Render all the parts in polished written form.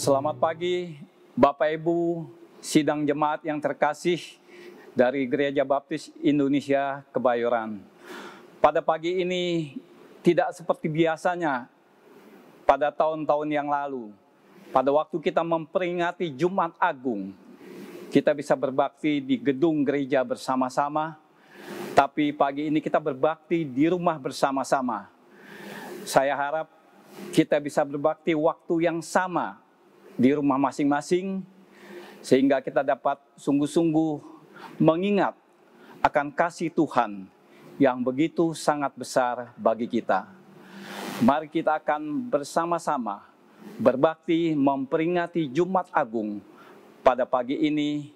Selamat pagi Bapak Ibu sidang jemaat yang terkasih dari Gereja Baptis Indonesia Kebayoran. Pada pagi ini tidak seperti biasanya pada tahun-tahun yang lalu. Pada waktu kita memperingati Jumat Agung, kita bisa berbakti di gedung gereja bersama-sama. Tapi pagi ini kita berbakti di rumah bersama-sama. Saya harap kita bisa berbakti waktu yang sama di rumah masing-masing, sehingga kita dapat sungguh-sungguh mengingat akan kasih Tuhan yang begitu sangat besar bagi kita. Mari kita akan bersama-sama berbakti memperingati Jumat Agung pada pagi ini,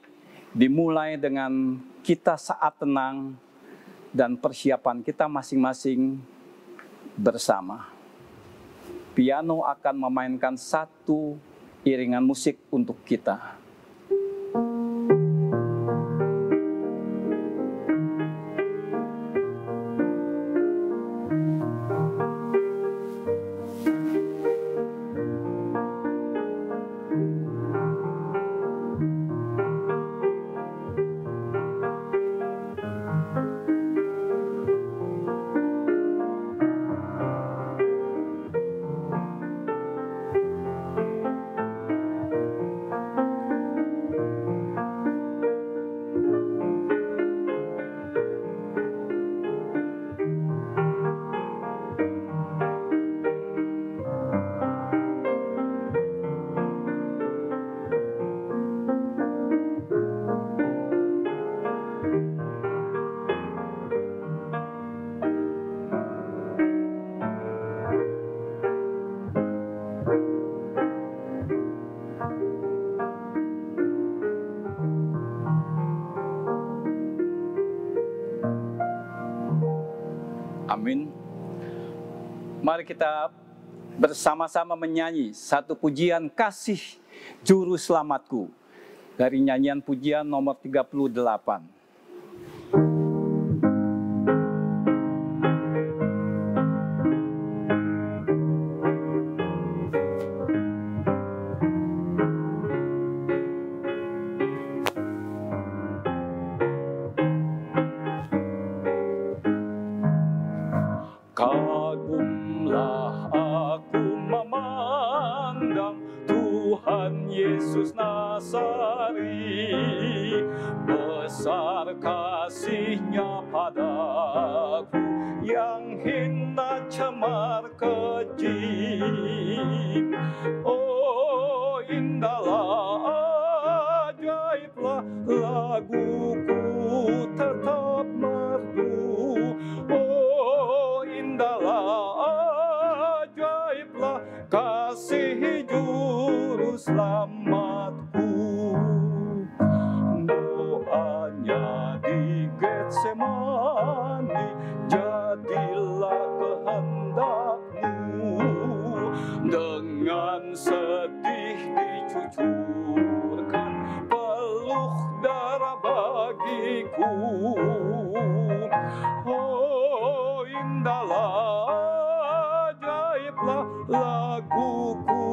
dimulai dengan kita saat tenang dan persiapan kita masing-masing bersama. Piano akan memainkan satu iringan musik untuk kita. Amin. Mari kita bersama-sama menyanyi satu pujian kasih Juru Selamatku dari nyanyian pujian nomor 38. Kagumlah aku memandang Tuhan Yesus Nasari, besar kasih-Nya padaku yang hina cemar keji. Oh, indahlah ajaiblah laguku tetap merdu. Oh, indahlah ajaiblah kasih Juru Selamatku. Doanya di Getsemani, jadilah kehendak-Mu. Dengan sedih dicucurkan peluh darah bagiku. Oh, indahlah ajaiblah laguku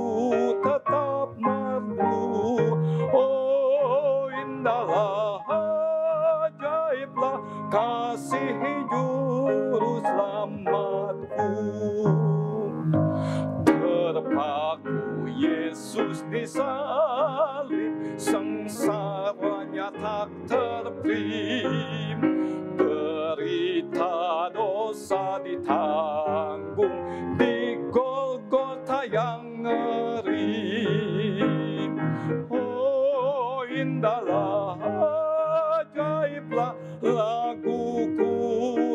tetap merdu. Oh, indahlah ajaiblah kasih Juru Selamatku. Terpaku Yesus disalib, sengsaranya tak terprim. Derita dosa ditanggung di Golgota yang ngeri. Oh, indahlah ajaiblah laguku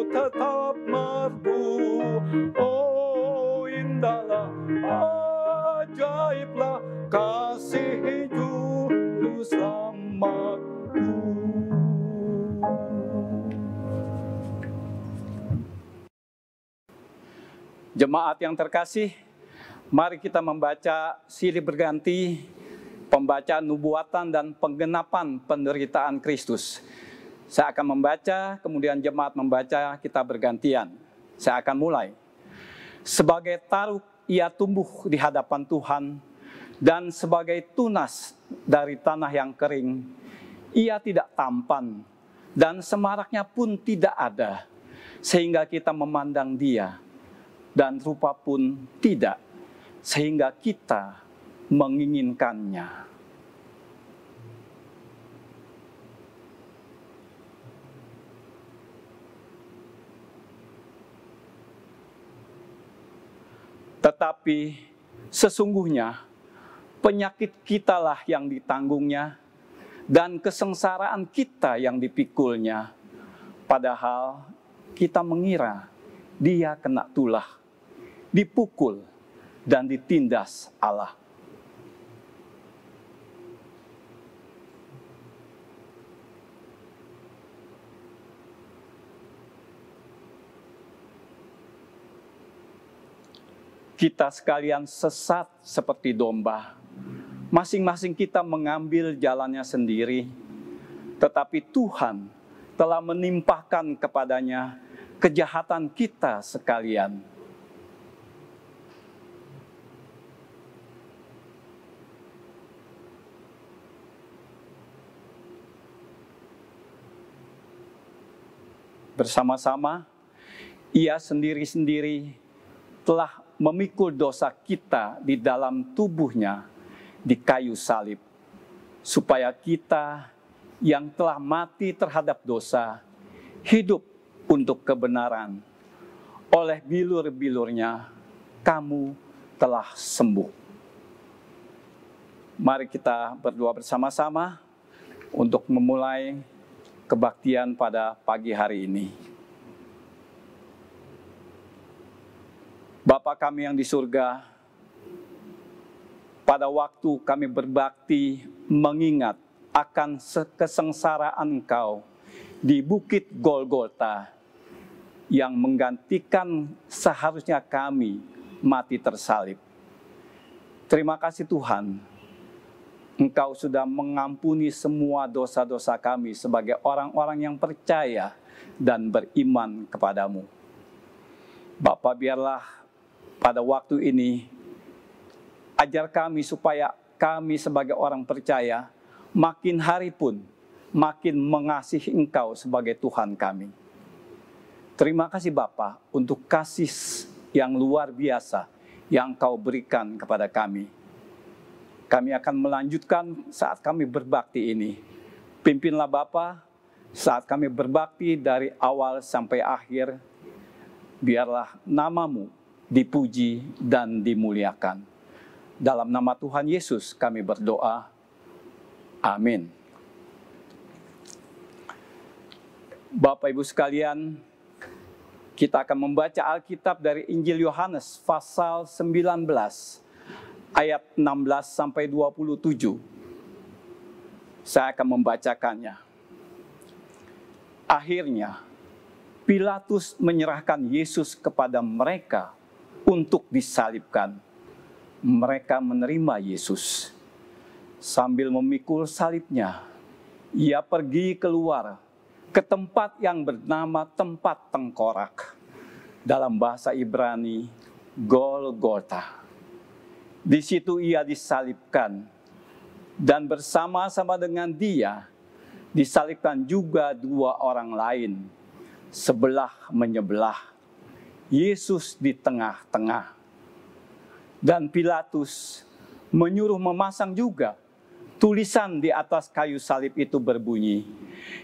tetap merdu. Oh, indahlah ajaiblah kasih Juru Selamatku. Jemaat yang terkasih, mari kita membaca silih berganti pembacaan nubuatan dan penggenapan penderitaan Kristus. Saya akan membaca, kemudian jemaat membaca, kita bergantian. Saya akan mulai. Sebagai taruk ia tumbuh di hadapan Tuhan, dan sebagai tunas dari tanah yang kering, ia tidak tampan dan semaraknya pun tidak ada, sehingga kita memandang dia, dan rupa pun tidak, sehingga kita menginginkannya. Tetapi sesungguhnya penyakit kitalah yang ditanggungnya, dan kesengsaraan kita yang dipikulnya. Padahal kita mengira dia kena tulah, dipukul, dan ditindas Allah. Kita sekalian sesat seperti domba. Masing-masing kita mengambil jalannya sendiri. Tetapi Tuhan telah menimpahkan kepadanya kejahatan kita sekalian. Bersama-sama, ia sendiri-sendiri telah memikul dosa kita di dalam tubuhnya di kayu salib, supaya kita yang telah mati terhadap dosa hidup untuk kebenaran. Oleh bilur-bilurnya kamu telah sembuh. Mari kita berdoa bersama-sama untuk memulai kebaktian pada pagi hari ini. Bapa kami yang di surga, pada waktu kami berbakti mengingat akan kesengsaraan Engkau di Bukit Golgota yang menggantikan seharusnya kami mati tersalib. Terima kasih Tuhan, Engkau sudah mengampuni semua dosa-dosa kami sebagai orang-orang yang percaya dan beriman kepadamu. Bapa, biarlah pada waktu ini ajar kami supaya kami sebagai orang percaya makin hari pun makin mengasihi Engkau sebagai Tuhan kami. Terima kasih Bapa untuk kasih yang luar biasa yang Engkau berikan kepada kami. Kami akan melanjutkan saat kami berbakti ini. Pimpinlah Bapa saat kami berbakti dari awal sampai akhir. Biarlah nama-Mu dipuji dan dimuliakan. Dalam nama Tuhan Yesus kami berdoa. Amin. Bapak Ibu sekalian, kita akan membaca Alkitab dari Injil Yohanes pasal 19 ayat 16 sampai 27. Saya akan membacakannya. Akhirnya Pilatus menyerahkan Yesus kepada mereka untuk disalibkan. Mereka menerima Yesus. Sambil memikul salibnya, ia pergi keluar ke tempat yang bernama tempat tengkorak. Dalam bahasa Ibrani, Golgota. Di situ ia disalibkan. Dan bersama-sama dengan dia, disalibkan juga dua orang lain, sebelah menyebelah. Yesus di tengah-tengah. Dan Pilatus menyuruh memasang juga tulisan di atas kayu salib itu berbunyi,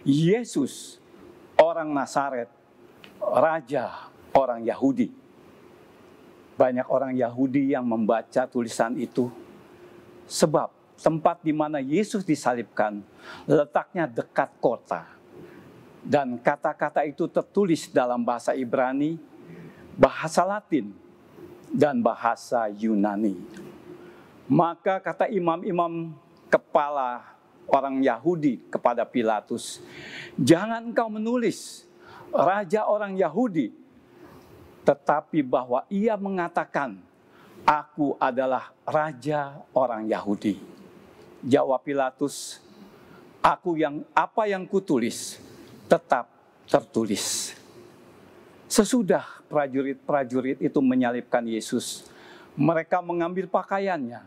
Yesus, orang Nazaret, Raja orang Yahudi. Banyak orang Yahudi yang membaca tulisan itu, sebab tempat di mana Yesus disalibkan letaknya dekat kota. Dan kata-kata itu tertulis dalam bahasa Ibrani, bahasa Latin, dan bahasa Yunani. Maka kata imam-imam kepala orang Yahudi kepada Pilatus, jangan engkau menulis Raja orang Yahudi, tetapi bahwa ia mengatakan, aku adalah Raja orang Yahudi. Jawab Pilatus, apa yang kutulis tetap tertulis. Sesudah prajurit-prajurit itu menyalibkan Yesus, mereka mengambil pakaiannya,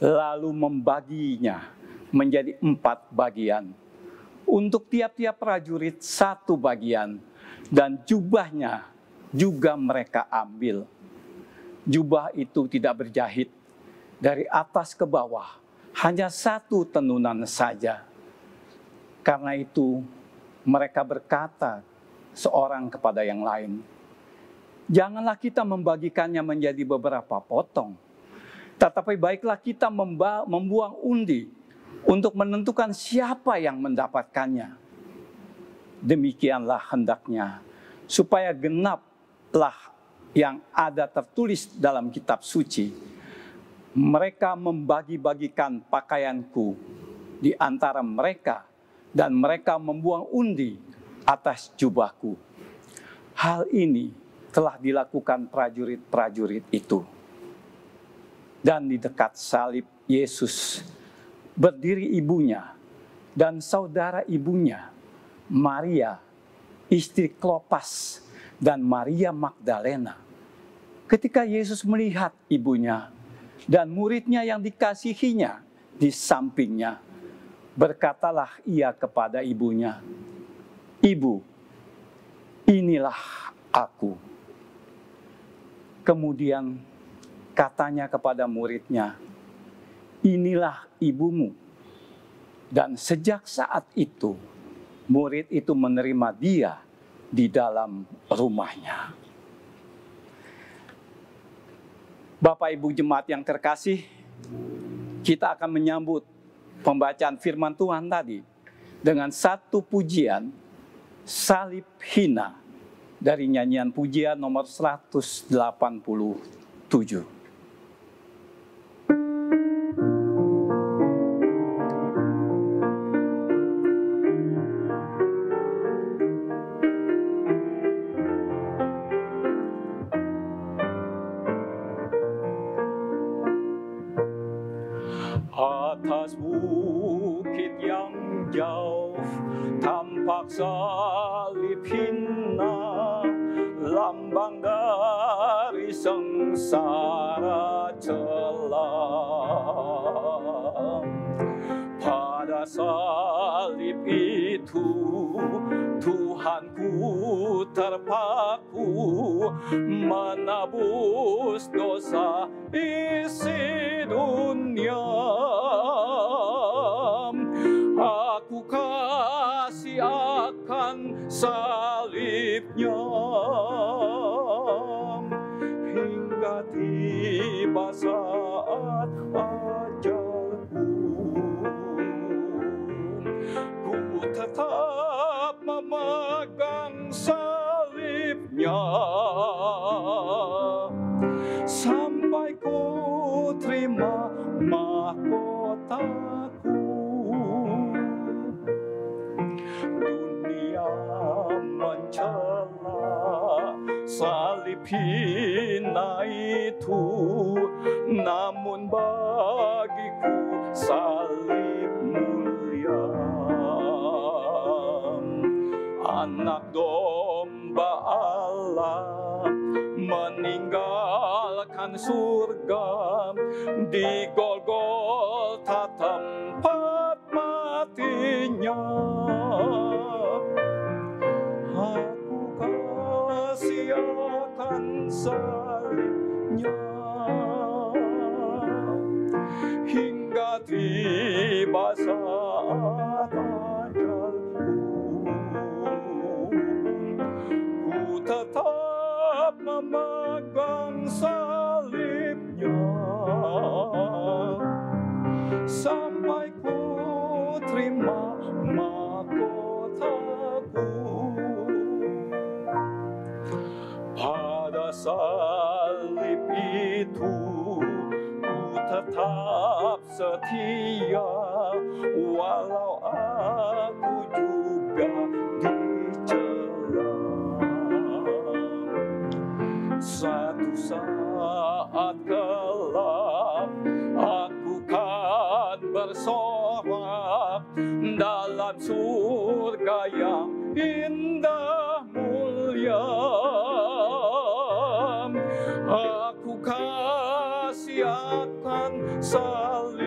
lalu membaginya menjadi 4 bagian. Untuk tiap-tiap prajurit 1 bagian, dan jubahnya juga mereka ambil. Jubah itu tidak berjahit, dari atas ke bawah, hanya 1 tenunan saja. Karena itu mereka berkata seorang kepada yang lain, "Janganlah kita membagikannya menjadi beberapa potong, tetapi baiklah kita membuang undi untuk menentukan siapa yang mendapatkannya. Demikianlah hendaknya, supaya genaplah yang ada tertulis dalam kitab suci. Mereka membagi-bagikan pakaianku di antara mereka, dan mereka membuang undi atas jubahku." Hal ini telah dilakukan prajurit-prajurit itu. Dan di dekat salib Yesus berdiri ibunya dan saudara ibunya, Maria, istri Klopas, dan Maria Magdalena. Ketika Yesus melihat ibunya dan muridnya yang dikasihinya di sampingnya, berkatalah ia kepada ibunya, "Ibu, inilah aku." Kemudian katanya kepada muridnya, "Inilah ibumu." Dan sejak saat itu, murid itu menerima dia di dalam rumahnya. Bapak Ibu jemaat yang terkasih, kita akan menyambut pembacaan firman Tuhan tadi dengan 1 pujian, Salib Hina, dari nyanyian pujian nomor 187. Atas bukit yang jauh tampak salib hina, lambang dari sengsara celam. Pada salib itu Tuhanku terpaku, menebus dosa isi dunia. Aku kasih akan salibnya, hingga tiba saat ajalku. Ku tetap memegang salibnya, sampai ku terima mahkotaku. Dunia mencela salib hina itu, namun bagiku salib mulia. Anak domba Allah meninggalkan surga, di Golgota tempat matinya. Aku kasih akan salibnya, hingga tiba saat ajalku. Ku tetap memegang salibnya, sampai ku terima mahkotaku. Pada salib itu ku tetap setia, walau aku juga dicela. Satu saat kelak aku kan bersorak dalam surga yang indah mulia. Aku kasih akan salib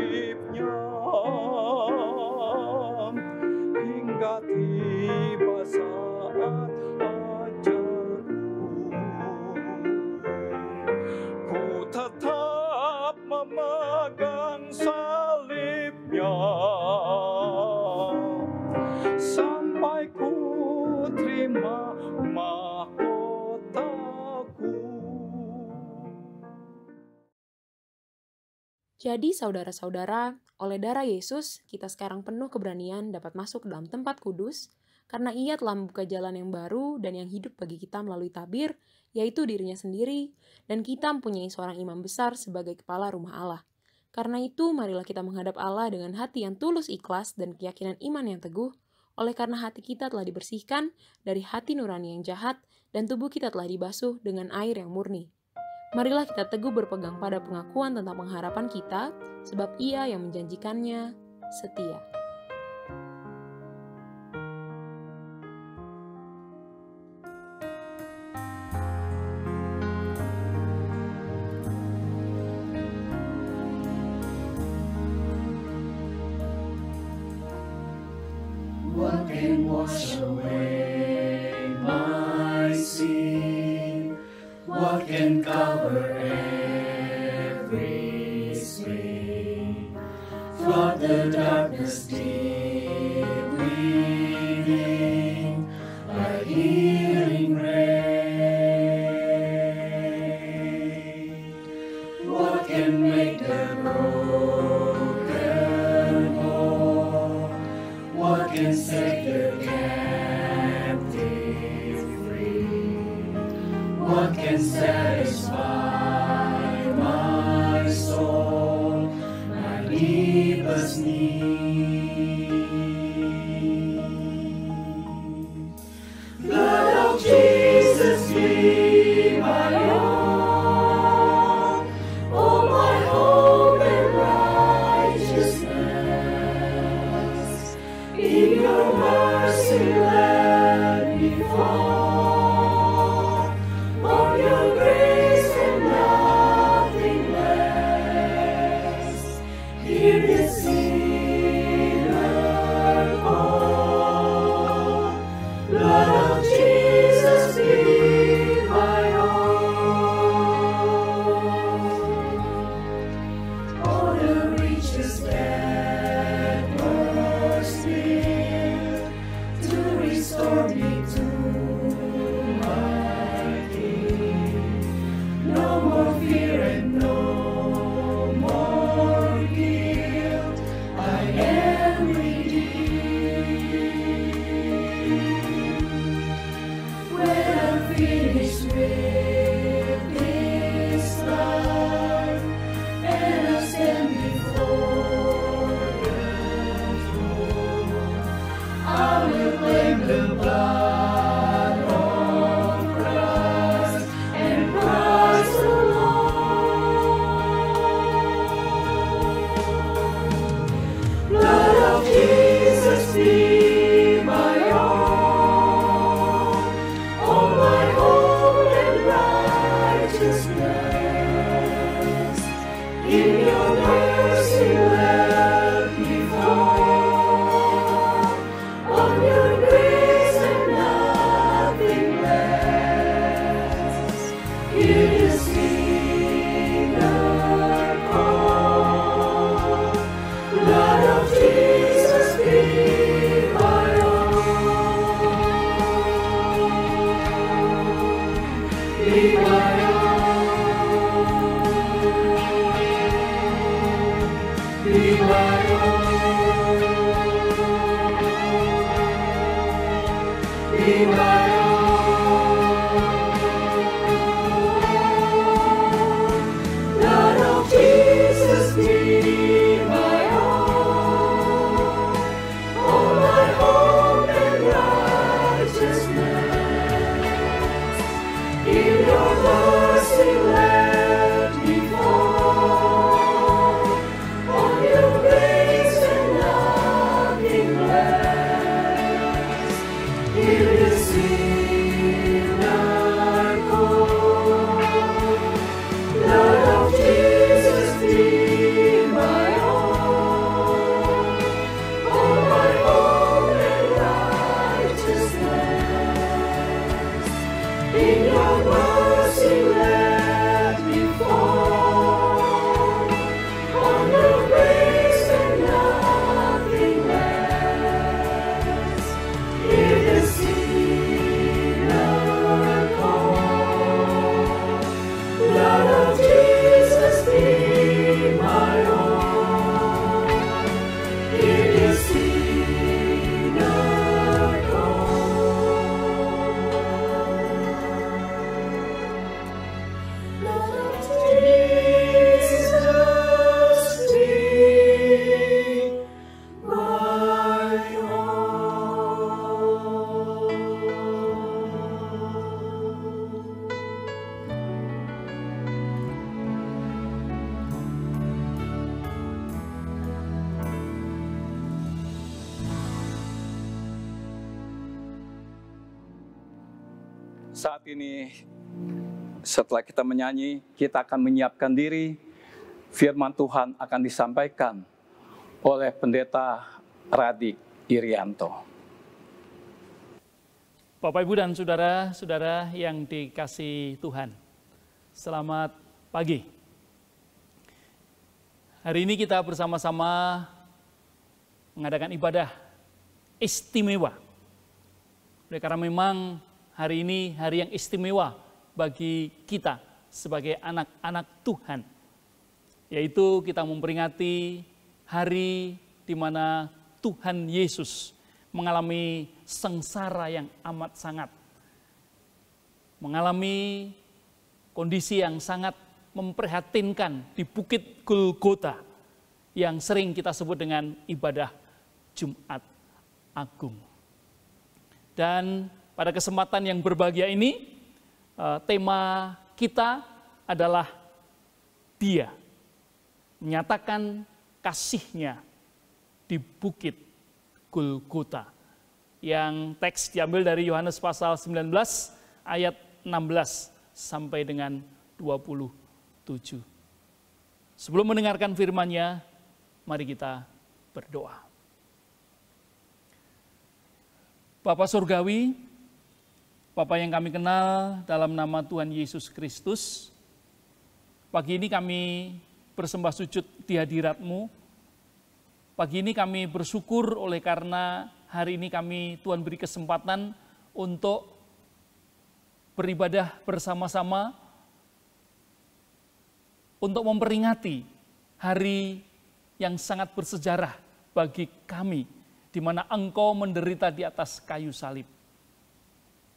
mahkotaku. Jadi saudara-saudara, oleh darah Yesus, kita sekarang penuh keberanian dapat masuk ke dalam tempat kudus, karena Ia telah membuka jalan yang baru dan yang hidup bagi kita melalui tabir, yaitu dirinya sendiri, dan kita mempunyai seorang imam besar sebagai kepala rumah Allah. Karena itu, marilah kita menghadap Allah dengan hati yang tulus ikhlas dan keyakinan iman yang teguh, oleh karena hati kita telah dibersihkan dari hati nurani yang jahat, dan tubuh kita telah dibasuh dengan air yang murni. Marilah kita teguh berpegang pada pengakuan tentang pengharapan kita, sebab Ia yang menjanjikannya setia. What can wash away my sin? What can cover every stain? Flood the darkness deep within, like healing rain. What can make the broken whole? What can set the captive free? What can satisfy my soul, my deepest need? Blood of Jesus be my all, oh my hope and righteousness. In your mercy let me fall, of your grace and nothing less. Hear the sinner call, blood of Jesus be my all. Oh, the riches that were still to restore me to my King. No more fear and no more guilt, I am redeemed. When I'm finished with this life and I stand before the throne, I will claim the blood of Christ and Christ alone. Blood of Jesus be my all, all my hope and righteousness. In your mercy let me fall, on your grace and nothing less. Hear the sinner call, blood of Jesus be my all, be my all, be my all, be my all. Blood of Jesus be my all, all my hope and righteousness. In your mercy let me fall, on your grace and nothing less. Hear the sinner call, blood of Jesus be my all my hope and righteousness. In your mercy let me fall, on your grace and nothing less. Hear the sinner Saat ini setelah kita menyanyi, kita akan menyiapkan diri. Firman Tuhan akan disampaikan oleh Pendeta Radik Irianto. Bapak, Ibu, dan saudara-saudara yang dikasihi Tuhan, selamat pagi. Hari ini kita bersama-sama mengadakan ibadah istimewa. Oleh karena memang hari ini hari yang istimewa bagi kita sebagai anak-anak Tuhan, yaitu kita memperingati hari di mana Tuhan Yesus mengalami sengsara yang amat sangat, mengalami kondisi yang sangat memprihatinkan di Bukit Golgota yang sering kita sebut dengan ibadah Jumat Agung. Dan pada kesempatan yang berbahagia ini, tema kita adalah Dia menyatakan kasih-Nya di Bukit Golgota. Yang teks diambil dari Yohanes pasal 19 ayat 16 sampai dengan 27. Sebelum mendengarkan firman-Nya, mari kita berdoa. Bapa Surgawi, Bapa yang kami kenal dalam nama Tuhan Yesus Kristus, pagi ini kami bersembah sujud di hadirat-Mu. Pagi ini kami bersyukur oleh karena hari ini kami Tuhan beri kesempatan untuk beribadah bersama-sama untuk memperingati hari yang sangat bersejarah bagi kami, di mana Engkau menderita di atas kayu salib.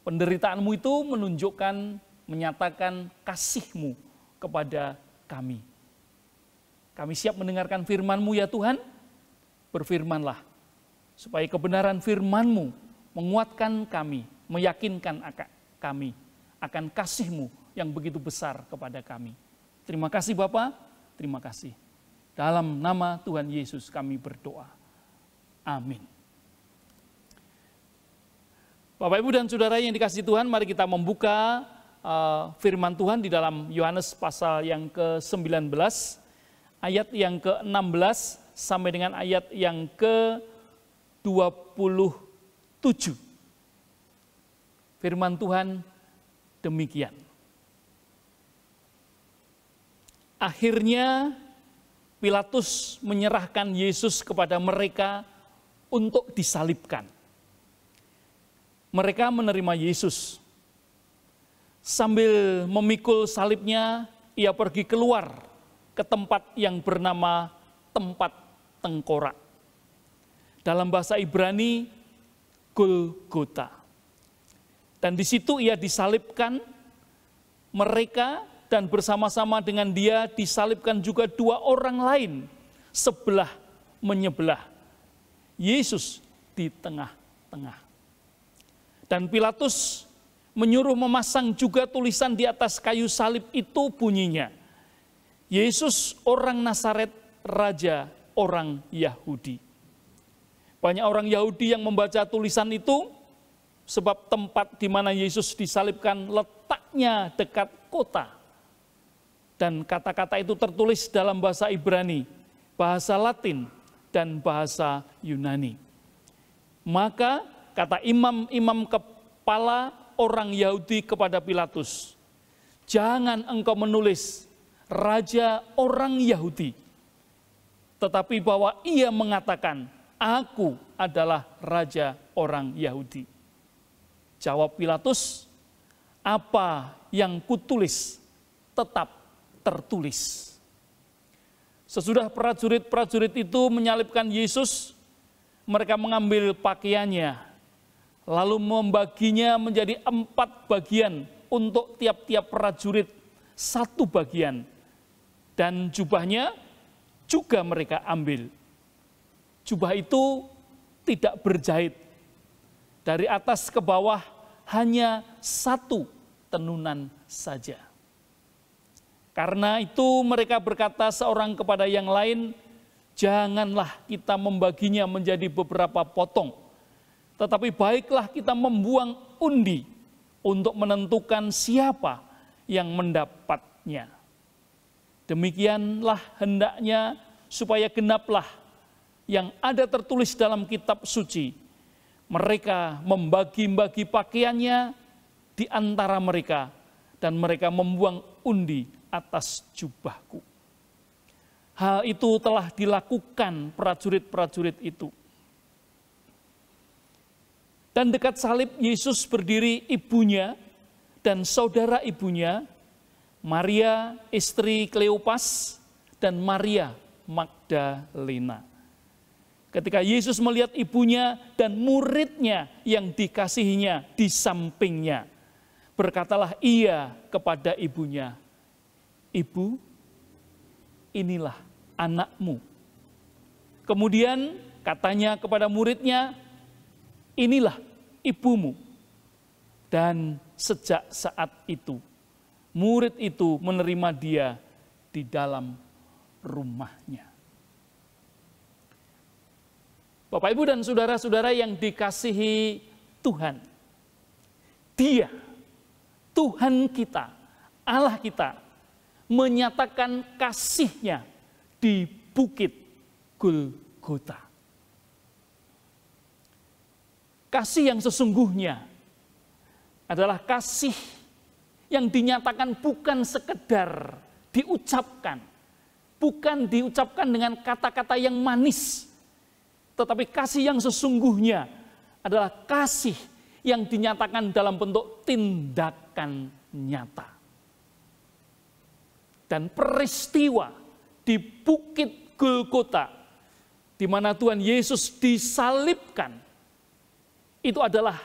Penderitaanmu itu menunjukkan, menyatakan kasih-Mu kepada kami. Kami siap mendengarkan firman-Mu ya Tuhan, berfirmanlah, supaya kebenaran firman-Mu menguatkan kami, meyakinkan kami akan kasih-Mu yang begitu besar kepada kami. Terima kasih Bapa, terima kasih. Dalam nama Tuhan Yesus kami berdoa. Amin. Bapak, Ibu, dan saudara yang dikasihi Tuhan, mari kita membuka firman Tuhan di dalam Yohanes pasal yang ke-19, ayat yang ke-16 sampai dengan ayat yang ke-27. Firman Tuhan demikian. Akhirnya Pilatus menyerahkan Yesus kepada mereka untuk disalibkan. Mereka menerima Yesus. Sambil memikul salibnya, ia pergi keluar ke tempat yang bernama tempat tengkorak. Dalam bahasa Ibrani, Golgota. Dan di situ ia disalibkan, mereka dan bersama-sama dengan dia disalibkan juga dua orang lain, sebelah menyebelah. Yesus di tengah-tengah. Dan Pilatus menyuruh memasang juga tulisan di atas kayu salib itu, bunyinya, Yesus orang Nazaret, Raja orang Yahudi. Banyak orang Yahudi yang membaca tulisan itu, sebab tempat di mana Yesus disalibkan letaknya dekat kota. Dan kata-kata itu tertulis dalam bahasa Ibrani, bahasa Latin, dan bahasa Yunani. Maka kata imam-imam kepala orang Yahudi kepada Pilatus, jangan engkau menulis Raja orang Yahudi, tetapi bahwa ia mengatakan, aku adalah Raja orang Yahudi. Jawab Pilatus, apa yang kutulis tetap tertulis. Sesudah prajurit-prajurit itu menyalibkan Yesus, mereka mengambil pakaiannya, lalu membaginya menjadi 4 bagian untuk tiap-tiap prajurit 1 bagian. Dan jubahnya juga mereka ambil. Jubah itu tidak berjahit. Dari atas ke bawah hanya 1 tenunan saja. Karena itu mereka berkata seorang kepada yang lain, janganlah kita membaginya menjadi beberapa potong. Tetapi baiklah kita membuang undi untuk menentukan siapa yang mendapatnya. Demikianlah hendaknya supaya genaplah yang ada tertulis dalam kitab suci. Mereka membagi-bagi pakaiannya di antara mereka, dan mereka membuang undi atas jubahku. Hal itu telah dilakukan prajurit-prajurit itu. Dan dekat salib Yesus berdiri ibunya dan saudara ibunya, Maria istri Kleopas dan Maria Magdalena. Ketika Yesus melihat ibunya dan muridnya yang dikasihinya di sampingnya, berkatalah ia kepada ibunya, "Ibu, inilah anakmu." Kemudian katanya kepada muridnya, "Inilah ibumu." Dan sejak saat itu, murid itu menerima dia di dalam rumahnya. Bapak, Ibu, dan saudara-saudara yang dikasihi Tuhan, Dia, Tuhan kita, Allah kita, menyatakan kasih-Nya di Bukit Golgota. Kasih yang sesungguhnya adalah kasih yang dinyatakan bukan sekedar diucapkan, bukan diucapkan dengan kata-kata yang manis, tetapi kasih yang sesungguhnya adalah kasih yang dinyatakan dalam bentuk tindakan nyata. Dan peristiwa di Bukit Golgota, di mana Tuhan Yesus disalibkan, itu adalah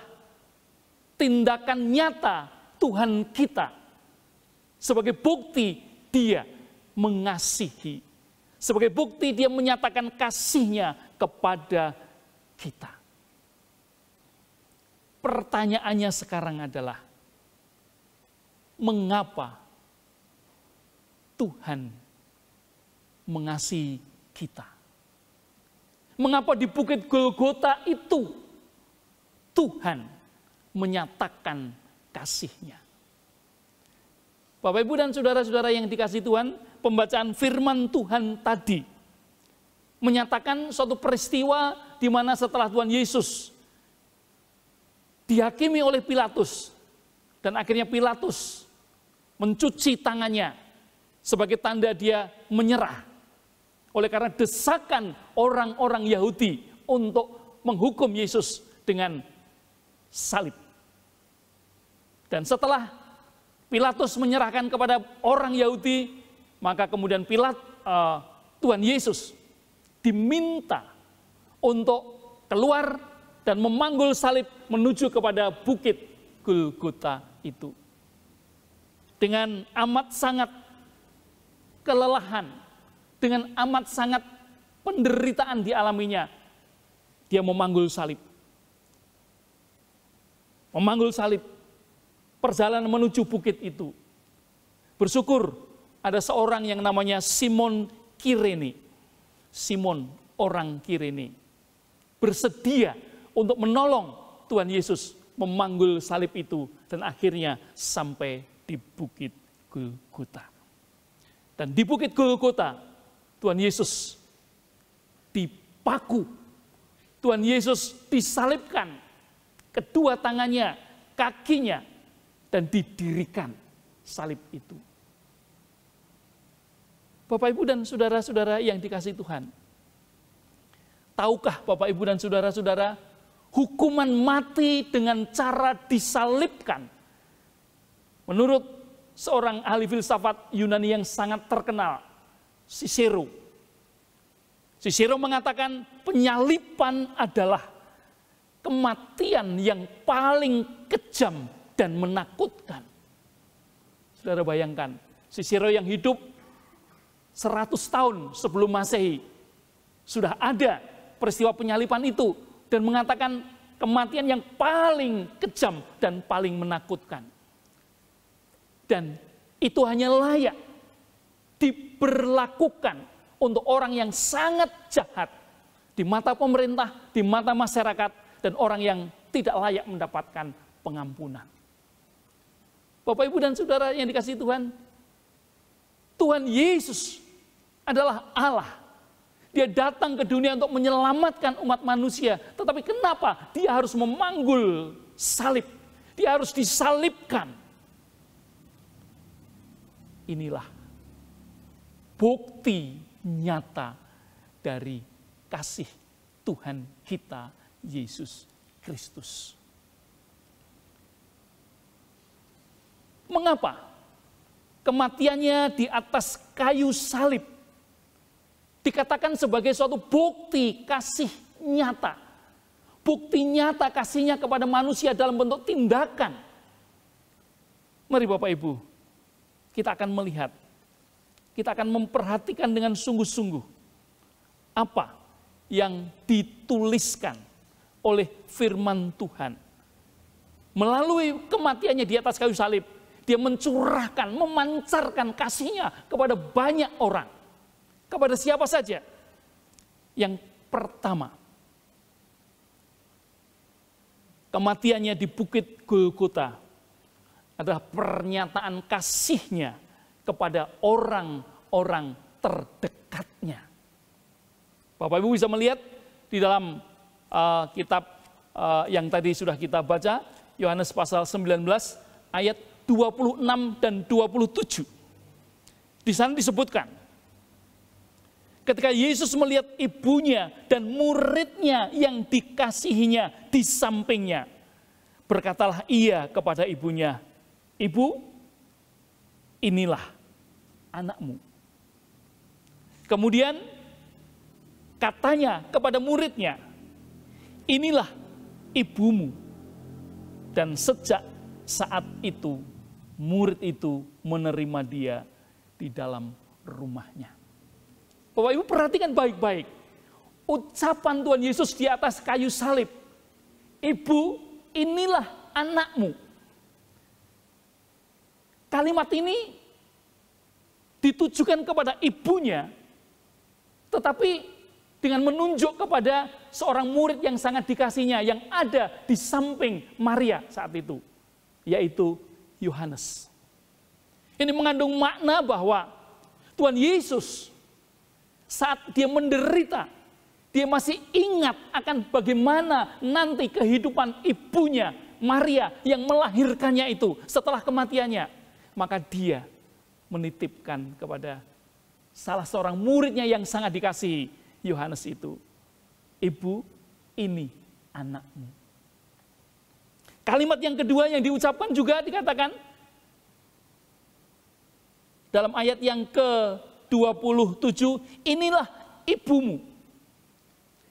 tindakan nyata Tuhan kita sebagai bukti Dia mengasihi, sebagai bukti Dia menyatakan kasih-Nya kepada kita. Pertanyaannya sekarang adalah, mengapa Tuhan mengasihi kita? Mengapa di Bukit Golgota itu Tuhan menyatakan kasih-Nya? Bapak, Ibu, dan saudara-saudara yang dikasihi Tuhan, pembacaan firman Tuhan tadi menyatakan suatu peristiwa di mana setelah Tuhan Yesus dihakimi oleh Pilatus, dan akhirnya Pilatus mencuci tangannya sebagai tanda dia menyerah oleh karena desakan orang-orang Yahudi untuk menghukum Yesus dengan salib. Dan setelah Pilatus menyerahkan kepada orang Yahudi, maka kemudian Tuhan Yesus diminta untuk keluar dan memanggul salib menuju kepada Bukit Golgota itu. Dengan amat sangat kelelahan, dengan amat sangat penderitaan dialaminya, dia memanggul salib. Memanggul salib, perjalanan menuju bukit itu. Bersyukur ada seorang yang namanya Simon Kirene. Simon orang Kirene bersedia untuk menolong Tuhan Yesus memanggul salib itu, dan akhirnya sampai di Bukit Golgota. Dan di Bukit Golgota Tuhan Yesus dipaku, Tuhan Yesus disalibkan, kedua tangannya, kakinya, dan didirikan salib itu. Bapak, Ibu, dan saudara-saudara yang dikasihi Tuhan, tahukah Bapak, Ibu, dan saudara-saudara, hukuman mati dengan cara disalibkan, menurut seorang ahli filsafat Yunani yang sangat terkenal, Cicero. Cicero mengatakan penyaliban adalah kematian yang paling kejam dan menakutkan. Saudara bayangkan, Cicero yang hidup 100 tahun sebelum Masehi sudah ada peristiwa penyaliban itu, dan mengatakan kematian yang paling kejam dan paling menakutkan. Dan itu hanya layak diberlakukan untuk orang yang sangat jahat di mata pemerintah, di mata masyarakat, dan orang yang tidak layak mendapatkan pengampunan. Bapak, Ibu, dan Saudara yang dikasihi Tuhan, Tuhan Yesus adalah Allah. Dia datang ke dunia untuk menyelamatkan umat manusia. Tetapi kenapa dia harus memanggul salib? Dia harus disalibkan. Inilah bukti nyata dari kasih Tuhan kita, Yesus Kristus. Mengapa? Kematiannya di atas kayu salib dikatakan sebagai suatu bukti kasih nyata. Bukti nyata kasihnya kepada manusia dalam bentuk tindakan. Mari Bapak Ibu, kita akan melihat, kita akan memperhatikan dengan sungguh-sungguh apa yang dituliskan oleh firman Tuhan. Melalui kematiannya di atas kayu salib, dia mencurahkan, memancarkan kasihnya kepada banyak orang. Kepada siapa saja? Yang pertama, kematiannya di Bukit Golgota adalah pernyataan kasihnya kepada orang-orang terdekatnya. Bapak Ibu bisa melihat di dalam kitab yang tadi sudah kita baca, Yohanes pasal 19 ayat 26 dan 27. Di sana disebutkan, ketika Yesus melihat ibunya dan muridnya yang dikasihinya di sampingnya, berkatalah ia kepada ibunya, "Ibu, inilah anakmu." Kemudian katanya kepada muridnya, "Inilah ibumu." Dan sejak saat itu, murid itu menerima dia di dalam rumahnya. Bapak Ibu perhatikan baik-baik. Ucapan Tuhan Yesus di atas kayu salib. "Ibu, inilah anakmu." Kalimat ini ditujukan kepada ibunya, tetapi dengan menunjuk kepada seorang murid yang sangat dikasihnya, yang ada di samping Maria saat itu, yaitu Yohanes. Ini mengandung makna bahwa Tuhan Yesus saat dia menderita, dia masih ingat akan bagaimana nanti kehidupan ibunya, Maria, yang melahirkannya itu setelah kematiannya. Maka dia menitipkan kepada salah seorang muridnya yang sangat dikasihi, Yohanes itu, "Ibu, ini anakmu." Kalimat yang kedua yang diucapkan juga dikatakan dalam ayat yang ke-27, "Inilah ibumu."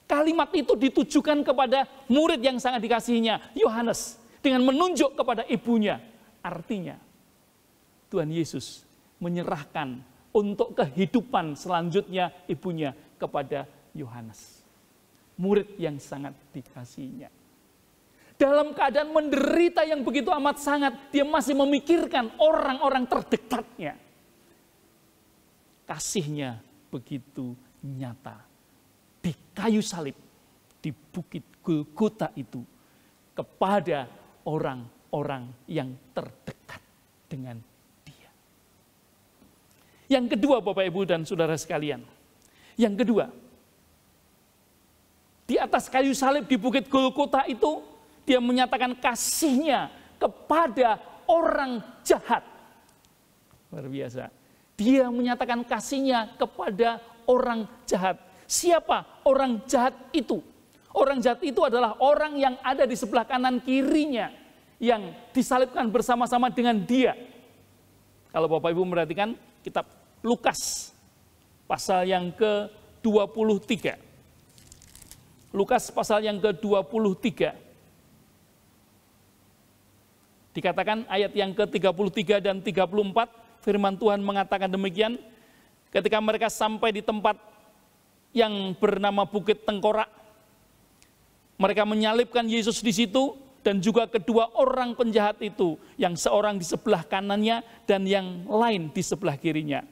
Kalimat itu ditujukan kepada murid yang sangat dikasihinya, Yohanes, dengan menunjuk kepada ibunya. Artinya, Tuhan Yesus menyerahkan untuk kehidupan selanjutnya ibunya kepada Yohanes, murid yang sangat dikasihinya. Dalam keadaan menderita yang begitu amat sangat, dia masih memikirkan orang-orang terdekatnya. Kasihnya begitu nyata. Di kayu salib, di Bukit Golgota itu, kepada orang-orang yang terdekat dengan dia. Yang kedua, Bapak Ibu dan Saudara sekalian. Yang kedua, di atas kayu salib di Bukit Golgota itu, dia menyatakan kasihnya kepada orang jahat. Luar biasa. Dia menyatakan kasihnya kepada orang jahat. Siapa orang jahat itu? Orang jahat itu adalah orang yang ada di sebelah kanan kirinya, yang disalibkan bersama-sama dengan dia. Kalau Bapak Ibu memperhatikan kitab Lukas, pasal yang ke-23. Lukas pasal yang ke-23. Dikatakan ayat yang ke-33 dan 34, firman Tuhan mengatakan demikian, ketika mereka sampai di tempat yang bernama Bukit Tengkorak, mereka menyalibkan Yesus di situ, dan juga kedua orang penjahat itu, yang seorang di sebelah kanannya dan yang lain di sebelah kirinya.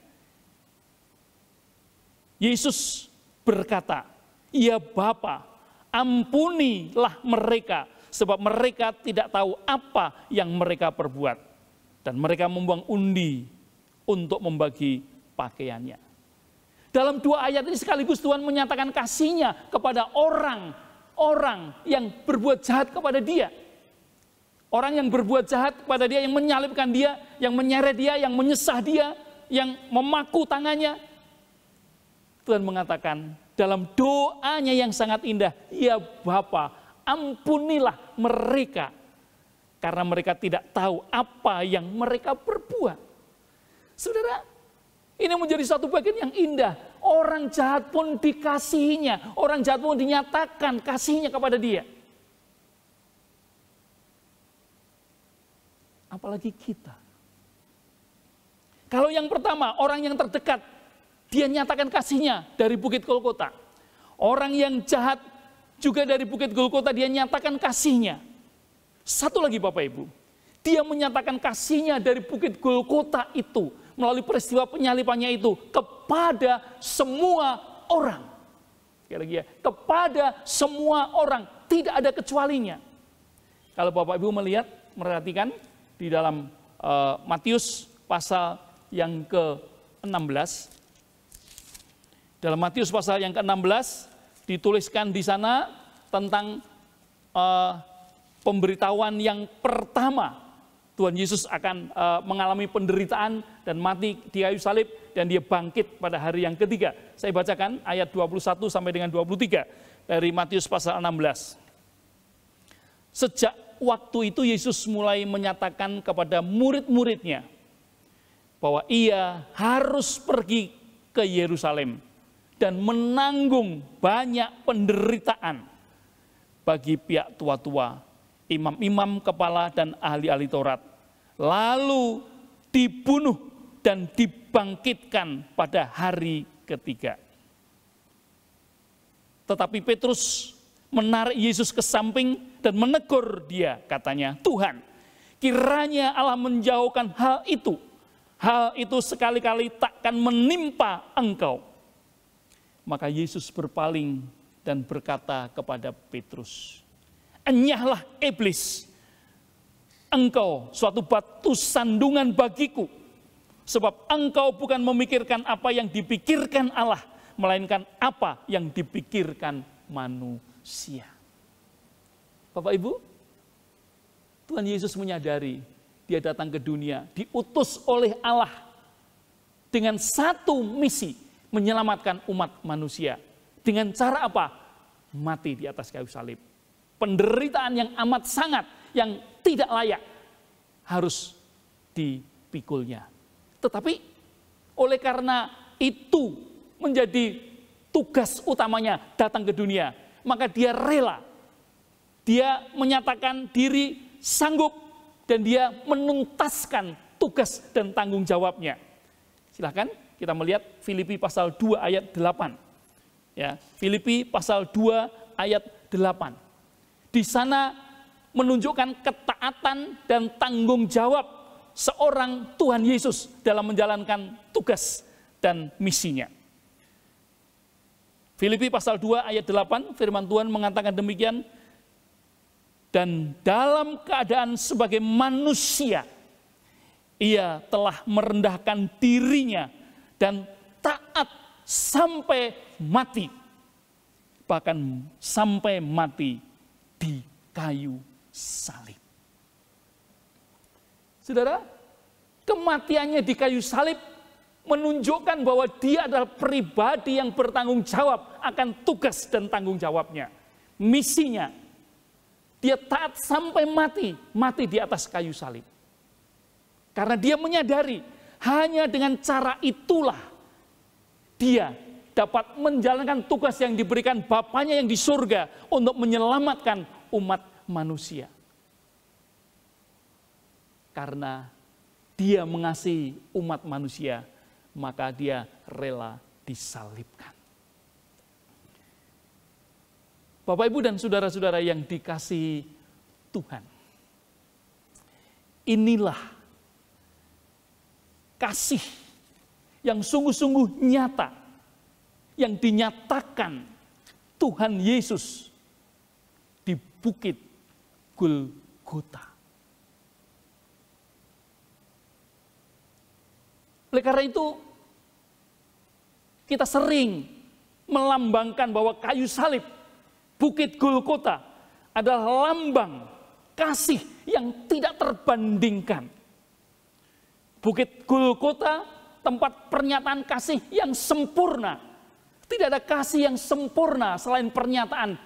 Yesus berkata, "Ya Bapa, ampunilah mereka, sebab mereka tidak tahu apa yang mereka perbuat." Dan mereka membuang undi untuk membagi pakaiannya. Dalam 2 ayat ini sekaligus Tuhan menyatakan kasih-Nya kepada orang yang berbuat jahat kepada Dia. Orang yang berbuat jahat kepada Dia, yang menyalibkan Dia, yang menyeret Dia, yang menyesah Dia, yang memaku tangannya. Tuhan mengatakan dalam doanya yang sangat indah, "Ya Bapa, ampunilah mereka, karena mereka tidak tahu apa yang mereka perbuat." Saudara, ini menjadi satu bagian yang indah. Orang jahat pun dikasihinya, orang jahat pun dinyatakan kasihnya kepada Dia. Apalagi kita. Kalau yang pertama, orang yang terdekat, Dia nyatakan kasihnya dari Bukit Golgota. Orang yang jahat juga dari Bukit Golgota Dia nyatakan kasihnya. Satu lagi Bapak Ibu, Dia menyatakan kasihnya dari Bukit Golgota itu, melalui peristiwa penyalipannya itu, kepada semua orang. Sekali lagi ya, kepada semua orang, tidak ada kecualinya. Kalau Bapak Ibu melihat, merhatikan di dalam Matius pasal yang ke-16, dalam Matius pasal yang ke-16 dituliskan di sana tentang pemberitahuan yang pertama. Tuhan Yesus akan mengalami penderitaan dan mati di kayu salib dan Dia bangkit pada hari yang ketiga. Saya bacakan ayat 21 sampai dengan 23 dari Matius pasal 16. Sejak waktu itu Yesus mulai menyatakan kepada murid-muridnya bahwa Ia harus pergi ke Yerusalem dan menanggung banyak penderitaan bagi pihak tua-tua, imam-imam kepala dan ahli-ahli Taurat, lalu dibunuh dan dibangkitkan pada hari ketiga. Tetapi Petrus menarik Yesus ke samping dan menegur Dia, katanya, "Tuhan, kiranya Allah menjauhkan hal itu sekali-kali takkan menimpa Engkau." Maka Yesus berpaling dan berkata kepada Petrus, "Enyahlah iblis, engkau suatu batu sandungan bagiku, sebab engkau bukan memikirkan apa yang dipikirkan Allah, melainkan apa yang dipikirkan manusia." Bapak Ibu, Tuhan Yesus menyadari Dia datang ke dunia, diutus oleh Allah dengan satu misi, menyelamatkan umat manusia. Dengan cara apa? Mati di atas kayu salib. Penderitaan yang amat sangat, yang tidak layak, harus dipikulnya. Tetapi oleh karena itu menjadi tugas utamanya datang ke dunia, maka Dia rela. Dia menyatakan diri sanggup dan Dia menuntaskan tugas dan tanggung jawabnya. Silakan kita melihat Filipi pasal 2 ayat 8. Ya, Filipi pasal 2 ayat 8. Di sana menunjukkan ketaatan dan tanggung jawab seorang Tuhan Yesus dalam menjalankan tugas dan misinya. Filipi pasal 2 ayat 8, firman Tuhan mengatakan demikian, "Dan dalam keadaan sebagai manusia, Ia telah merendahkan dirinya dan taat sampai mati, bahkan sampai mati di kayu salib." Saudara, kematiannya di kayu salib menunjukkan bahwa Dia adalah pribadi yang bertanggung jawab akan tugas dan tanggung jawabnya, misinya. Dia taat sampai mati di atas kayu salib. Karena Dia menyadari hanya dengan cara itulah Dia dapat menjalankan tugas yang diberikan Bapanya yang di surga untuk menyelamatkan umat manusia. Karena Dia mengasihi umat manusia, maka Dia rela disalibkan. Bapak, Ibu, dan saudara-saudara yang dikasihi Tuhan, inilah kasih yang sungguh-sungguh nyata, yang dinyatakan Tuhan Yesus di Bukit Golgota. Oleh karena itu, kita sering melambangkan bahwa kayu salib, Bukit Golgota adalah lambang kasih yang tidak terbandingkan. Bukit Golgota, tempat pernyataan kasih yang sempurna. Tidak ada kasih yang sempurna selain pernyataan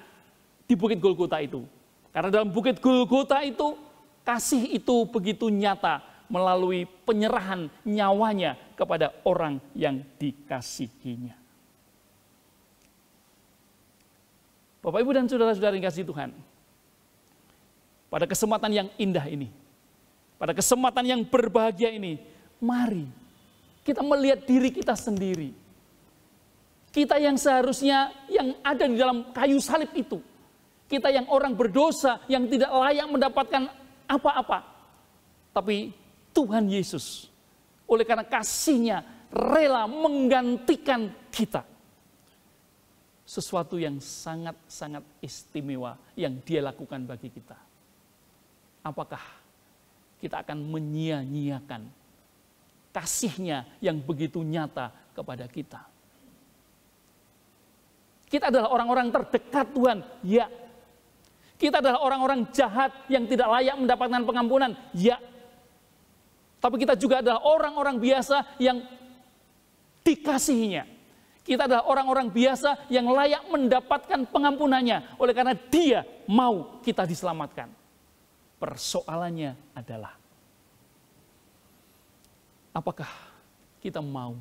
di Bukit Golgota itu. Karena dalam Bukit Golgota itu, kasih itu begitu nyata melalui penyerahan nyawanya kepada orang yang dikasihinya. Bapak, Ibu, dan saudara-saudara yang kasih Tuhan, pada kesempatan yang indah ini, pada kesempatan yang berbahagia ini, mari kita melihat diri kita sendiri. Kita yang seharusnya yang ada di dalam kayu salib itu. Kita yang orang berdosa, yang tidak layak mendapatkan apa-apa. Tapi Tuhan Yesus, oleh karena kasih-Nya, rela menggantikan kita. Sesuatu yang sangat-sangat istimewa yang Dia lakukan bagi kita. Apakah kita akan menyia-nyiakan kasih-Nya yang begitu nyata kepada kita? Kita adalah orang-orang terdekat Tuhan, ya. Kita adalah orang-orang jahat yang tidak layak mendapatkan pengampunan, ya. Tapi kita juga adalah orang-orang biasa yang dikasihinya. Kita adalah orang-orang biasa yang layak mendapatkan pengampunannya. Oleh karena Dia mau kita diselamatkan. Persoalannya adalah, apakah kita mau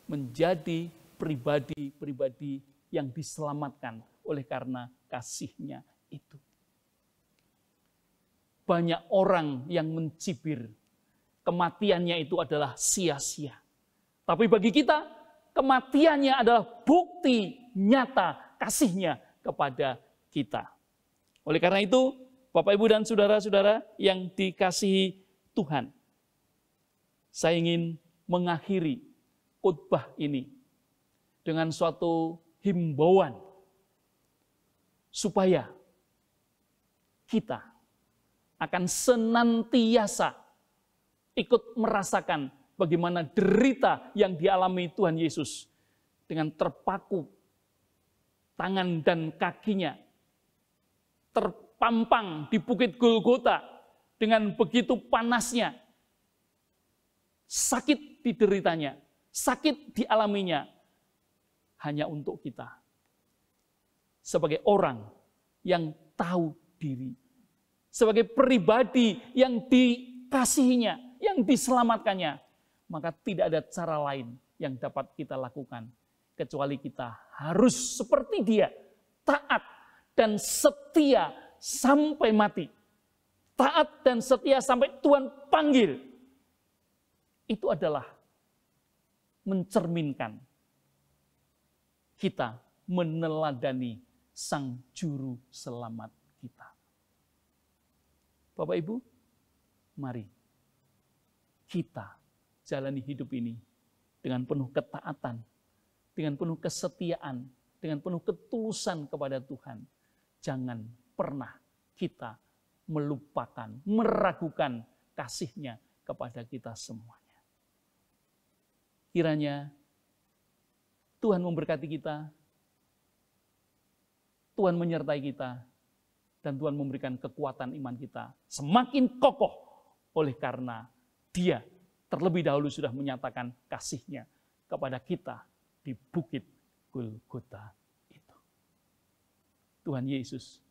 menjadi pribadi-pribadi yang diselamatkan oleh karena kasih-Nya itu? Banyak orang yang mencibir kematiannya itu adalah sia-sia. Tapi bagi kita, kematiannya adalah bukti nyata kasih-Nya kepada kita. Oleh karena itu, Bapak, Ibu, dan saudara-saudara yang dikasihi Tuhan, saya ingin mengakhiri khotbah ini dengan suatu himbauan supaya kita akan senantiasa ikut merasakan bagaimana derita yang dialami Tuhan Yesus dengan terpaku tangan dan kakinya, terpampang di Bukit Golgota dengan begitu panasnya, sakit dideritanya, sakit dialaminya, hanya untuk kita. Sebagai orang yang tahu diri, sebagai pribadi yang dikasihinya, yang diselamatkannya, maka tidak ada cara lain yang dapat kita lakukan kecuali kita harus seperti Dia, taat dan setia sampai mati. Taat dan setia sampai Tuhan panggil. Itu adalah mencerminkan kita meneladani Sang Juru Selamat kita. Bapak, Ibu, mari kita jalani hidup ini dengan penuh ketaatan, dengan penuh kesetiaan, dengan penuh ketulusan kepada Tuhan. Jangan pernah kita melupakan, meragukan kasih-Nya kepada kita semuanya. Kiranya Tuhan memberkati kita, Tuhan menyertai kita, dan Tuhan memberikan kekuatan iman kita semakin kokoh oleh karena Dia terlebih dahulu sudah menyatakan kasih-Nya kepada kita di Bukit Golgota itu. Tuhan Yesus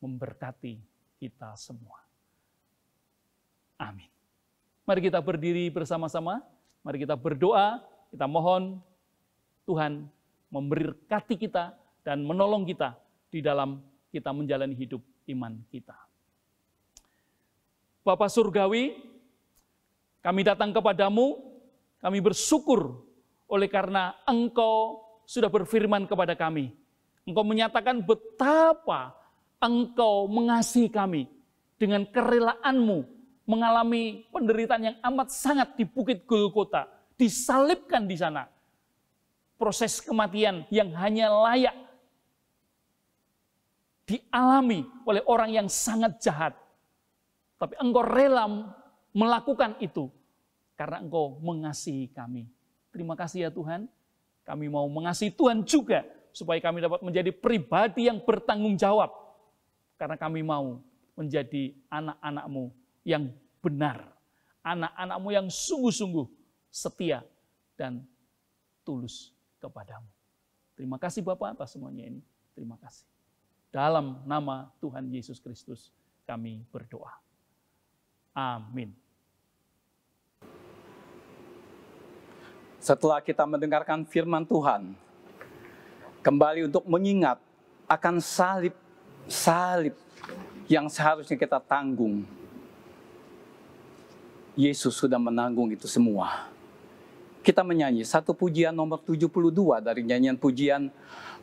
memberkati kita semua. Amin. Mari kita berdiri bersama-sama, mari kita berdoa, kita mohon Tuhan memberkati kita dan menolong kita di dalam kita menjalani hidup iman kita. Bapa Surgawi, kami datang kepadamu, kami bersyukur oleh karena Engkau sudah berfirman kepada kami. Engkau menyatakan betapa Engkau mengasihi kami dengan kerelaanmu mengalami penderitaan yang amat sangat di Bukit Golgota, disalibkan di sana. Proses kematian yang hanya layak dialami oleh orang yang sangat jahat. Tapi Engkau rela melakukan itu karena Engkau mengasihi kami. Terima kasih ya Tuhan, kami mau mengasihi Tuhan juga, supaya kami dapat menjadi pribadi yang bertanggung jawab. Karena kami mau menjadi anak-anak-Mu yang benar, anak-anak-Mu yang sungguh-sungguh setia dan tulus kepadamu. Terima kasih Bapak atas semuanya ini. Terima kasih. Dalam nama Tuhan Yesus Kristus kami berdoa. Amin. Setelah kita mendengarkan firman Tuhan, kembali untuk mengingat akan salib yang seharusnya kita tanggung. Yesus sudah menanggung itu semua. Kita menyanyi satu pujian nomor 72 dari nyanyian pujian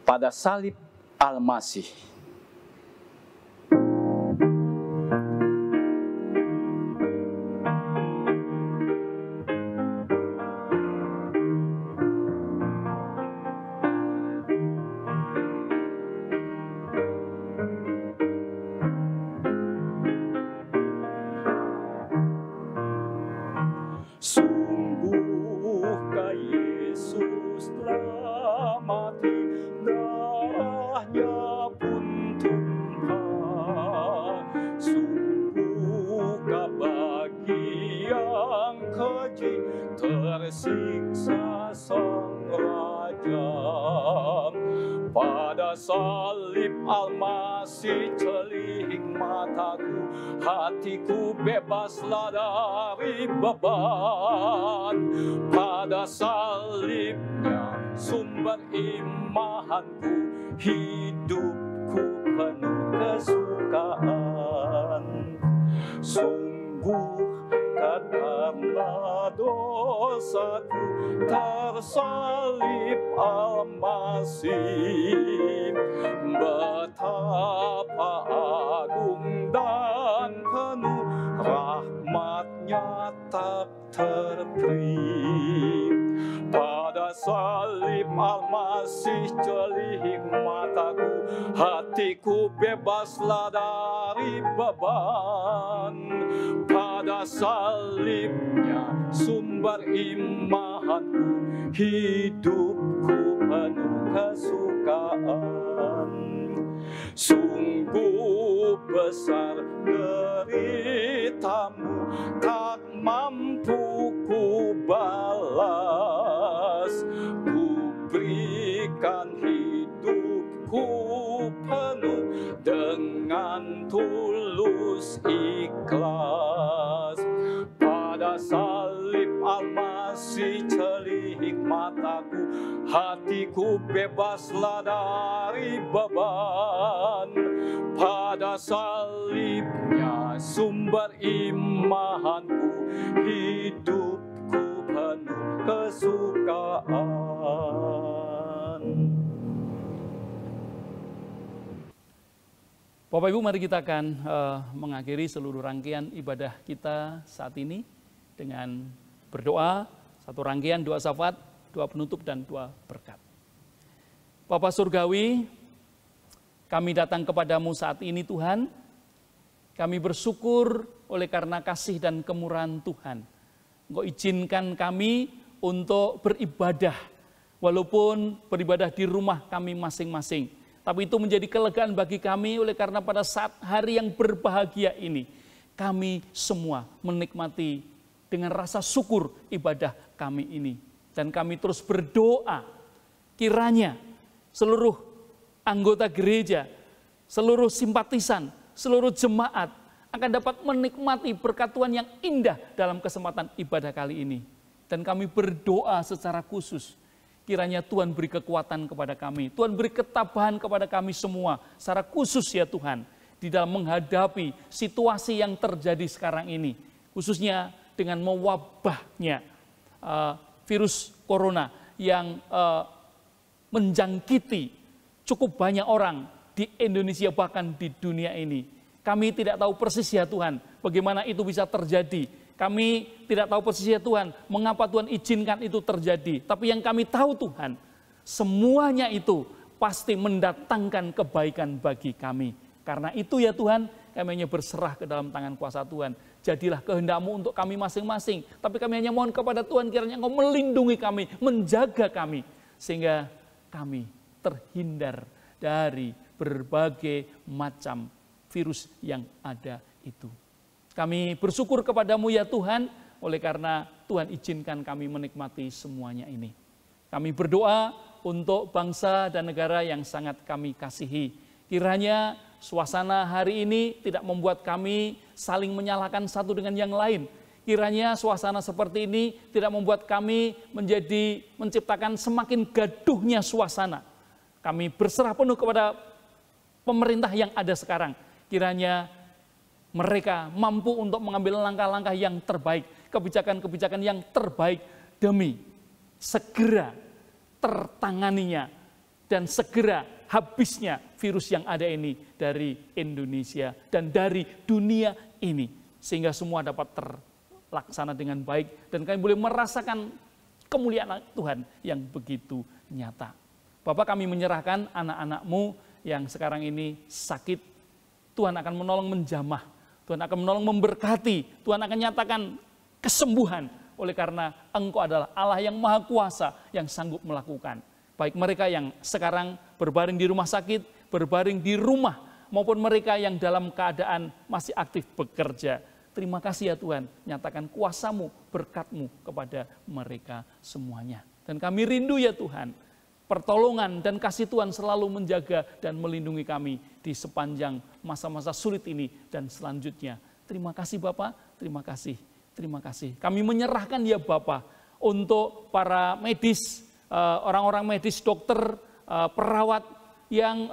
Pada Salib Al-Masih. Sungguhkah Yesus telah mati, darahnya pun tumpah. Sungguhkah bagi yang keji tersiksa sang raja. Pada salib Al-Masih celik mataku, hatiku bebaslah dari beban. Pada salibnya sumber imanku, hidupku penuh kesukaan. Sungguh karena dosaku tersalib Al-Masih, betapa agung dan penuh rahmat-Nya tak terperi. Pada salib Al-Masih celik mataku, hatiku bebaslah dari beban. Pada salibnya sumber imanku, hidupku penuh kesukaan. Sungguh besar deritamu, tak mampu ku balas. Ku berikan hidupku penuh dengan tulus ikhlas. Pada salib Al-Masih celik mataku, hatiku bebaslah dari beban. Pada salibnya sumber imanku, hidupku penuh kesukaan. Bapak Ibu, mari kita akan mengakhiri seluruh rangkaian ibadah kita saat ini dengan berdoa, satu rangkaian doa syafaat, doa penutup dan doa berkat. Bapa Surgawi, kami datang kepadamu saat ini Tuhan, kami bersyukur oleh karena kasih dan kemurahan Tuhan. Engkau izinkan kami untuk beribadah, walaupun beribadah di rumah kami masing-masing. Tapi itu menjadi kelegaan bagi kami oleh karena pada saat hari yang berbahagia ini, kami semua menikmati dengan rasa syukur ibadah kami ini. Dan kami terus berdoa, kiranya seluruh anggota gereja, seluruh simpatisan, seluruh jemaat akan dapat menikmati berkat Tuhan yang indah dalam kesempatan ibadah kali ini. Dan kami berdoa secara khusus, kiranya Tuhan beri kekuatan kepada kami. Tuhan beri ketabahan kepada kami semua. Secara khusus ya Tuhan, di dalam menghadapi situasi yang terjadi sekarang ini. Khususnya dengan mewabahnya virus corona yang menjangkiti cukup banyak orang di Indonesia bahkan di dunia ini. Kami tidak tahu persis ya Tuhan bagaimana itu bisa terjadi. Kami tidak tahu persis ya Tuhan, mengapa Tuhan izinkan itu terjadi. Tapi yang kami tahu Tuhan, semuanya itu pasti mendatangkan kebaikan bagi kami. Karena itu ya Tuhan, kami hanya berserah ke dalam tangan kuasa Tuhan. jadilah kehendak-Mu untuk kami masing-masing. Tapi kami hanya mohon kepada Tuhan, kiranya Engkau melindungi kami, menjaga kami, sehingga kami terhindar dari berbagai macam virus yang ada itu. Kami bersyukur kepada-Mu ya Tuhan, oleh karena Tuhan izinkan kami menikmati semuanya ini. Kami berdoa untuk bangsa dan negara yang sangat kami kasihi. Kiranya suasana hari ini tidak membuat kami saling menyalahkan satu dengan yang lain. Kiranya suasana seperti ini tidak membuat kami menciptakan semakin gaduhnya suasana. Kami berserah penuh kepada pemerintah yang ada sekarang. Kiranya mereka mampu untuk mengambil langkah-langkah yang terbaik, kebijakan-kebijakan yang terbaik demi segera tertanganinya dan segera habisnya virus yang ada ini dari Indonesia dan dari dunia ini, sehingga semua dapat terlaksana dengan baik dan kami boleh merasakan kemuliaan Tuhan yang begitu nyata. Bapak, kami menyerahkan anak-anak-Mu yang sekarang ini sakit. Tuhan akan menolong menjamah, Tuhan akan menolong memberkati, Tuhan akan nyatakan kesembuhan, oleh karena Engkau adalah Allah yang maha kuasa yang sanggup melakukan. Baik mereka yang sekarang berbaring di rumah sakit, berbaring di rumah, maupun mereka yang dalam keadaan masih aktif bekerja. Terima kasih ya Tuhan, nyatakan kuasa-Mu, berkat-Mu kepada mereka semuanya. Dan kami rindu ya Tuhan, pertolongan dan kasih Tuhan selalu menjaga dan melindungi kami di sepanjang masa-masa sulit ini dan selanjutnya. Terima kasih Bapak, terima kasih. Terima kasih. Kami menyerahkan ya Bapak untuk para medis, orang-orang medis, dokter, perawat yang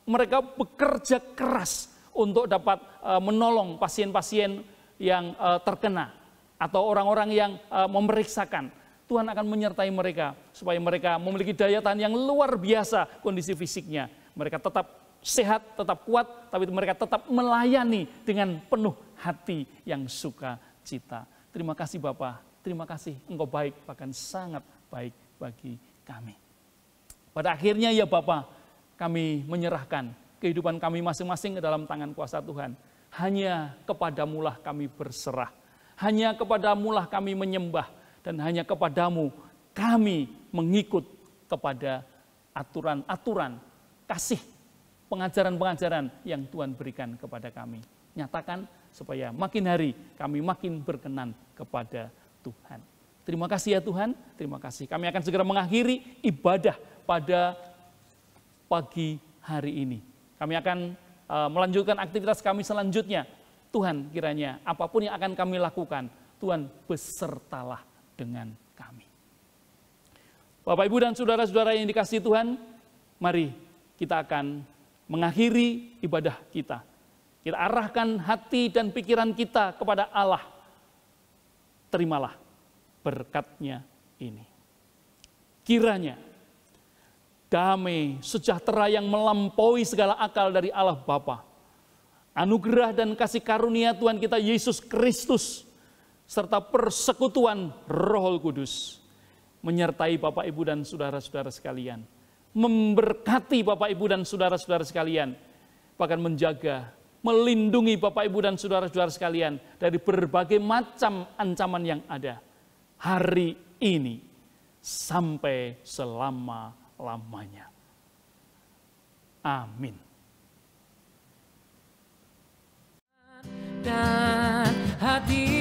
mereka bekerja keras untuk dapat menolong pasien-pasien yang terkena atau orang-orang yang memeriksakan. Tuhan akan menyertai mereka supaya mereka memiliki daya tahan yang luar biasa kondisi fisiknya. Mereka tetap sehat, tetap kuat, tapi mereka tetap melayani dengan penuh hati yang sukacita. Terima kasih Bapak, terima kasih Engkau baik, bahkan sangat baik bagi kami. Pada akhirnya ya Bapak, kami menyerahkan kehidupan kami masing-masing ke dalam tangan kuasa Tuhan. Hanya kepadamu lah kami berserah, hanya kepadamu lah kami menyembah, dan hanya kepadamu kami mengikut kepada aturan-aturan kasih, pengajaran-pengajaran yang Tuhan berikan kepada kami. Nyatakan supaya makin hari kami makin berkenan kepada Tuhan. Terima kasih ya Tuhan, terima kasih. Kami akan segera mengakhiri ibadah pada pagi hari ini. Kami akan melanjutkan aktivitas kami selanjutnya. Tuhan kiranya apapun yang akan kami lakukan, Tuhan besertalah dengan kami. Bapak, Ibu, dan saudara-saudara yang dikasihi Tuhan, mari kita akan mengakhiri ibadah kita. Kita arahkan hati dan pikiran kita kepada Allah. Terimalah berkat-Nya ini. Kiranya damai sejahtera yang melampaui segala akal dari Allah Bapa, anugerah dan kasih karunia Tuhan kita Yesus Kristus, serta persekutuan Roh Kudus menyertai Bapak, Ibu, dan saudara-saudara sekalian, memberkati Bapak, Ibu, dan saudara-saudara sekalian, bahkan menjaga, melindungi Bapak, Ibu, dan saudara-saudara sekalian dari berbagai macam ancaman yang ada hari ini sampai selama-lamanya. Amin. Dan hati